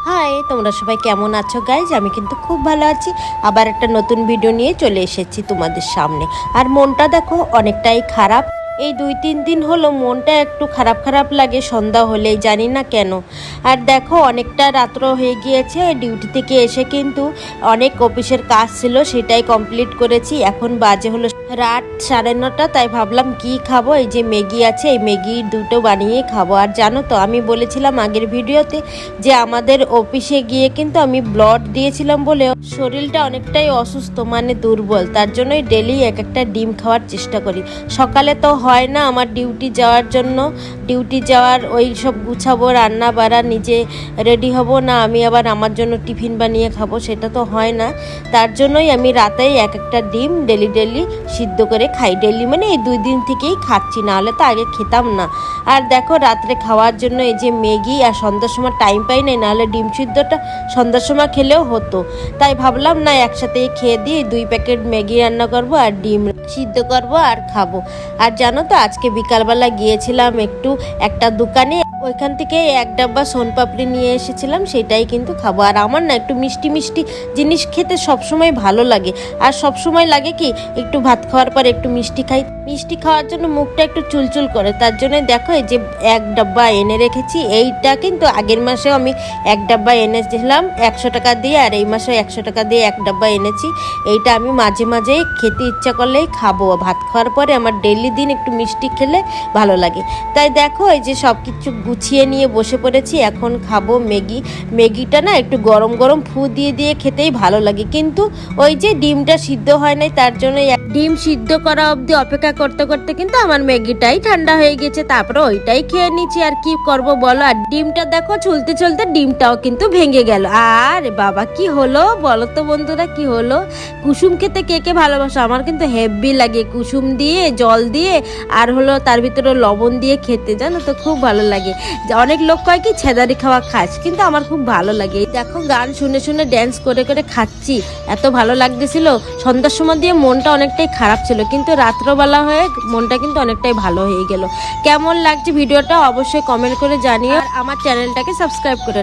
High, তোমরা সবাই কেমন আছো গাইজ? আমি কিন্তু খুব ভালো আছি। আবার একটা নতুন ভিডিও নিয়ে চলে এসেছি তোমাদের সামনে। আর মনটা দেখো অনেকটাই খারাপ। এই 2-3 দিন হলো মনটা একটু খারাপ খারাপ লাগে সন্ধ্যা হলেই, জানি না কেন। আর দেখো অনেকটা রাত্র হয়ে গিয়েছে, ডিউটি থেকে এসে কিন্তু অনেক অফিসের কাজ ছিল, সেটাই কমপ্লিট করেছি। এখন বাজে হলো রাত 9:30। তাই ভাবলাম কি খাবো, এই যে ম্যাগি আছে, এই ম্যাগি দুটো বানিয়ে খাবো। আর জানো তো, আমি বলেছিলাম আগের ভিডিওতে যে আমাদের অফিসে গিয়ে কিন্তু আমি ব্লাড দিয়েছিলাম বলে শরীরটা অনেকটাই অসুস্থ, মানে দুর্বল। তার জন্যই ডেলি একটা ডিম খাওয়ার চেষ্টা করি। সকালে তো হয় না আমার ডিউটি যাওয়ার জন্য, ডিউটি যাওয়ার ওই সব গুছাবো, রান্না বাড়া, নিজে রেডি হব না, আমি আবার আমার জন্য টিফিন বানিয়ে খাবো, সেটা তো হয় না। তার জন্যই আমি রাতেই একটা ডিম ডেলি সিদ্ধ করে খাই। ডেলি মানে এই 2 দিন থেকেই খাচ্ছি, নাহলে তো আগে খেতাম না। আর দেখো রাত্রে খাওয়ার জন্য এই যে ম্যাগি, আর সন্ধ্যার সময় টাইম পাই নাই, নাহলে ডিম সিদ্ধটা সন্ধ্যার সময় খেলেও হতো। তাই ভাবলাম না, একসাথেই খেয়ে দিয়ে 2 প্যাকেট ম্যাগি রান্না করব আর ডিম সিদ্ধ করব আর খাবো। আর জানো তো, আজকে বিকালবেলা গিয়েছিলাম একটু একটা দোকানে, ওইখান থেকে 1 ডাব্বা সোনপাপড়ি নিয়ে এসেছিলাম, সেটাই কিন্তু খাবো। আর আমার না একটু মিষ্টি মিষ্টি জিনিস খেতে সবসময় ভালো লাগে। আর সবসময় লাগে কি, একটু ভাত খাওয়ার পর একটু মিষ্টি খাই, মিষ্টি খাওয়ার জন্য মুখটা একটু চুলচুল করে। তার জন্য দেখো এই যে 1 ডাব্বা এনে রেখেছি। এইটা কিন্তু আগের মাসেও আমি 1 ডাব্বা এনেছিলাম 100 টাকা দিয়ে, আর এই মাসে 100 টাকা দিয়ে 1 ডাব্বা এনেছি। এইটা আমি মাঝে মাঝেই খেতে ইচ্ছা করলেই খাবো। ভাত খাওয়ার পরে আমার ডেইলি দিন একটু মিষ্টি খেলে ভালো লাগে। তাই দেখো এই যে সব কিছু গুছিয়ে নিয়ে বসে পড়েছি, এখন খাবো ম্যাগি। ম্যাগিটা না একটু গরম গরম ফু দিয়ে দিয়ে খেতেই ভালো লাগে, কিন্তু ওই যে ডিমটা সিদ্ধ হয় নাই, তার জন্য ডিম সিদ্ধ করা অবধি অপেক্ষা করতে করতে কিন্তু আমার ম্যাগিটাই ঠান্ডা হয়ে গেছে। তারপরে ওইটাই খেয়ে নিচ্ছি। আর কি করব বলো। আর ডিমটা দেখো চলতে চলতে ডিমটাও কিন্তু ভেঙে গেল। আর বাবা কি হলো বলো তো বন্ধুরা, কি হলো? কুসুম খেতে কে কে ভালোবাসো? আমার কিন্তু হেভি লাগে কুসুম দিয়ে, জল দিয়ে, আর হলো তার ভিতরে লবণ দিয়ে খেতে, জানো তো খুব ভালো লাগে। অনেক লোক কয় কি ছেদারি খাওয়া খাস, কিন্তু আমার খুব ভালো লাগে। দেখো গান শুনে শুনে ড্যান্স করে করে খাচ্ছি, এত ভালো লাগতেছিল। সন্ধ্যার সময় দিয়ে মনটা অনেকটাই খারাপ ছিল, কিন্তু রাত্রবেলা হয়ে মনটা কিন্তু অনেকটাই ভালো হয়ে গেল। কেমন লাগছে ভিডিওটা অবশ্যই কমেন্ট করে জানিও, আর আমার চ্যানেলটাকে সাবস্ক্রাইব করে